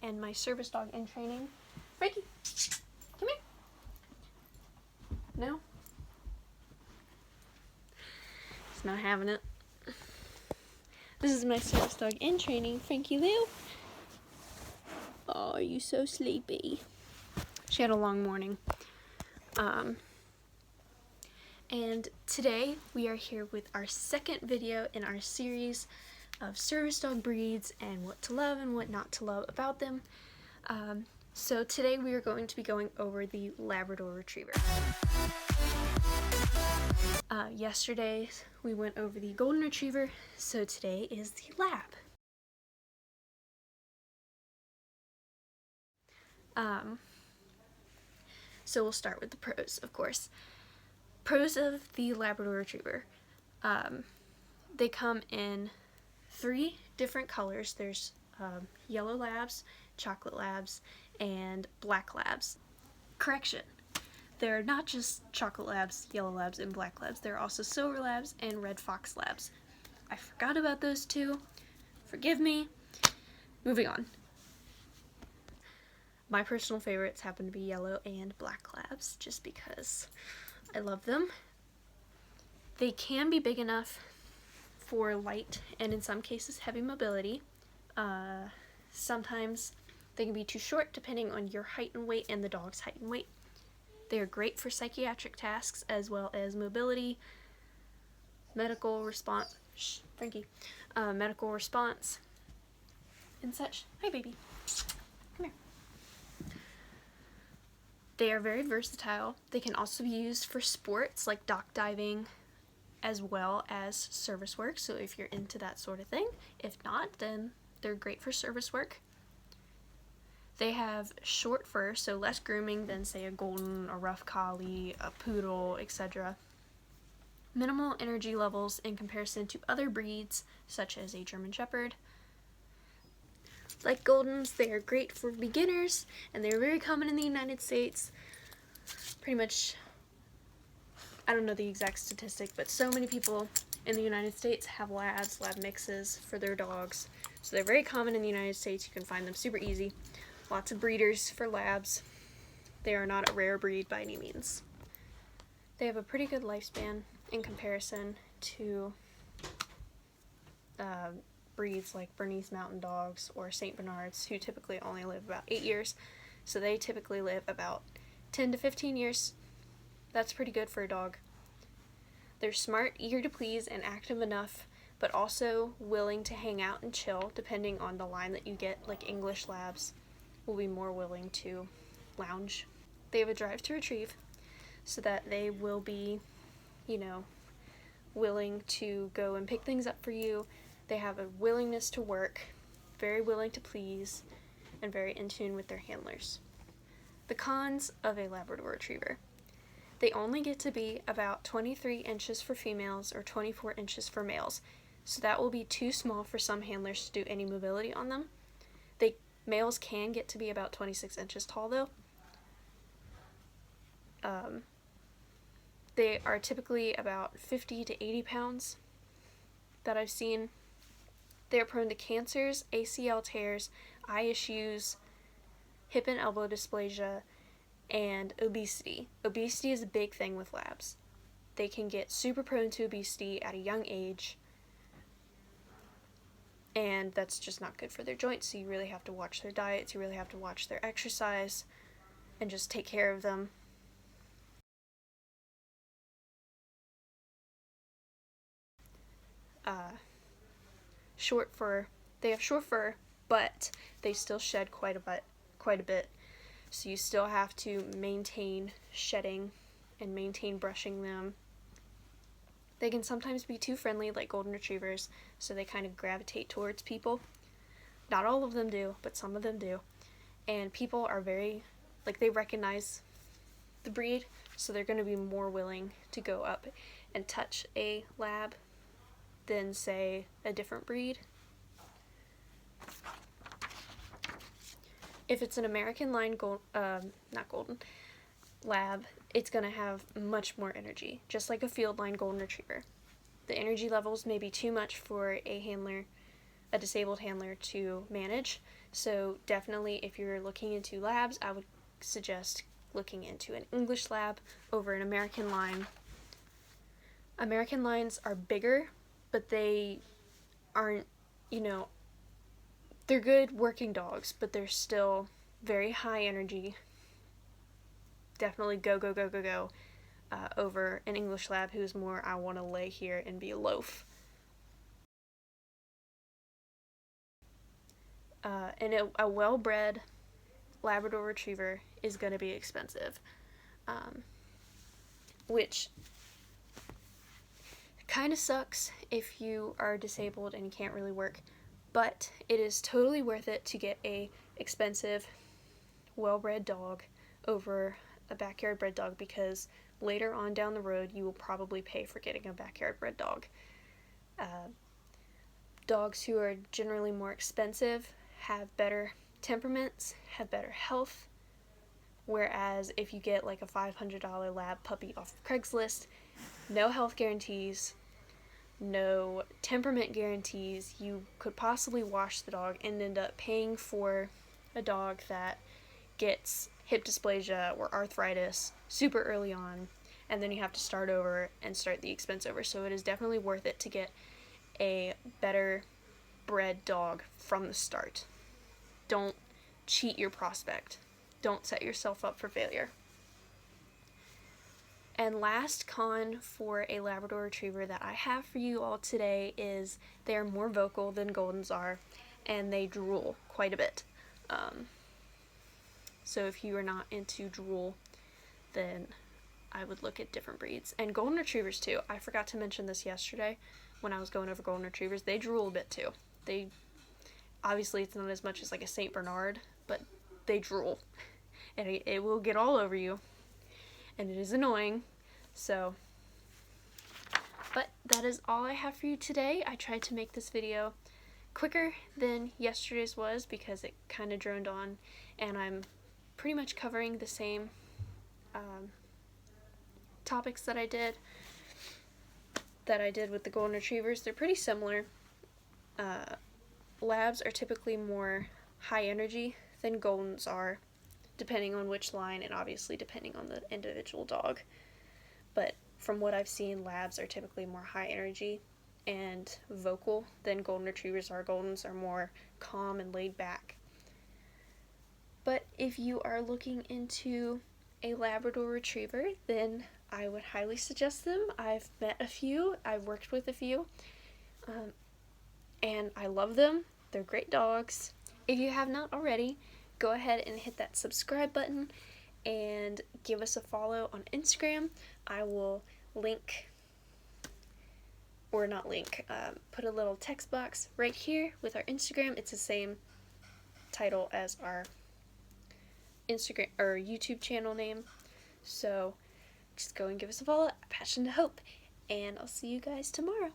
and my service dog in training. Frankie, come here. No? He's not having it. This is my service dog in training, Frankie Lou. Oh, are you so sleepy? She had a long morning. And today we are here with our second video in our series of service dog breeds and what to love and what not to love about them. So today we are going to be going over the Labrador Retriever. Yesterday we went over the Golden Retriever, so today is the Lab. So we'll start with the pros, of course. Pros of the Labrador Retriever. They come in 3 different colors. There's yellow labs, chocolate labs, and black labs. Correction. They're not just chocolate labs, yellow labs, and black labs. There are also silver labs and red fox labs. I forgot about those 2. Forgive me. Moving on. My personal favorites happen to be yellow and black labs, just because I love them. They can be big enough for light and in some cases heavy mobility. Sometimes they can be too short depending on your height and weight and the dog's height and weight. They are great for psychiatric tasks as well as mobility, medical response, medical response, and such. Hi, baby. Come here. They are very versatile. They can also be used for sports like dock diving as well as service work, so if you're into that sort of thing. If not, then they're great for service work. They have short fur, so less grooming than, say, a golden, a rough collie, a poodle, etc. Minimal energy levels in comparison to other breeds, such as a German Shepherd. Like Goldens, they are great for beginners, and they're very common in the United States. Pretty much, I don't know the exact statistic, but so many people in the United States have labs, lab mixes for their dogs. So they're very common in the United States. You can find them super easy. Lots of breeders for labs. They are not a rare breed by any means. They have a pretty good lifespan in comparison to breeds like Bernese Mountain Dogs or St. Bernards, who typically only live about 8 years. So they typically live about 10 to 15 years. That's pretty good for a dog. They're smart, eager to please, and active enough, but also willing to hang out and chill, depending on the line that you get. Like English labs will be more willing to lounge. They have a drive to retrieve, so that they will be, willing to go and pick things up for you. They have a willingness to work, very willing to please, and very in tune with their handlers. The cons of a Labrador Retriever. They only get to be about 23 inches for females or 24 inches for males, so that will be too small for some handlers to do any mobility on them. Males can get to be about 26 inches tall, though. They are typically about 50 to 80 pounds that I've seen. They are prone to cancers, ACL tears, eye issues, hip and elbow dysplasia, and obesity. Obesity is a big thing with labs. They can get super prone to obesity at a young age, and that's just not good for their joints, so you really have to watch their diets, you really have to watch their exercise, and just take care of them. Short fur. They have short fur, but they still shed quite a bit. So you still have to maintain shedding and maintain brushing them. They can sometimes be too friendly, like Golden Retrievers, so they kind of gravitate towards people. Not all of them do, but some of them do. And people are very, they recognize the breed, so they're going to be more willing to go up and touch a lab than, say, a different breed. If it's an American line lab, it's going to have much more energy, just like a field line Golden Retriever. The energy levels may be too much for a disabled handler to manage, So definitely, if you're looking into labs, I would suggest looking into an English lab over an American line. American lines are bigger, but they aren't, they're good working dogs, but they're still very high energy. Definitely go, go, go, go, go over an English lab who's more, I want to lay here and be a loaf. And a well-bred Labrador Retriever is going to be expensive, which kind of sucks if you are disabled and you can't really work, but it is totally worth it to get a expensive, well-bred dog over a backyard bred dog, because later on down the road you will probably pay for getting a backyard bred dog. Dogs who are generally more expensive have better temperaments, have better health, whereas if you get like a $500 lab puppy off of Craigslist, no health guarantees, no temperament guarantees, you could possibly wash the dog and end up paying for a dog that gets hip dysplasia or arthritis super early on, and then you have to start over and start the expense over. So it is definitely worth it to get a better bred dog from the start. Don't cheat your prospect. Don't set yourself up for failure. And last con for a Labrador Retriever that I have for you all today is they are more vocal than Goldens are, and they drool quite a bit. So if you are not into drool, then I would look at different breeds. And Golden Retrievers too. I forgot to mention this yesterday when I was going over Golden Retrievers. They drool a bit too. Obviously it's not as much as like a Saint Bernard, but they drool. And it will get all over you. And it is annoying. So, but that is all I have for you today. I tried to make this video quicker than yesterday's was because it kind of droned on, and I'm pretty much covering the same topics that I did with the Golden Retrievers. They're pretty similar. Labs are typically more high energy than Goldens are, depending on which line and obviously depending on the individual dog. But from what I've seen, Labs are typically more high energy and vocal than Golden Retrievers are. Goldens are more calm and laid back. But if you are looking into a Labrador Retriever, then I would highly suggest them. I've met a few, I've worked with a few, and I love them. They're great dogs. If you have not already, go ahead and hit that subscribe button and give us a follow on Instagram. I will put a little text box right here with our Instagram. It's the same title as our Instagram or YouTube channel name. So just go and give us a follow. Passion to Hope. And I'll see you guys tomorrow.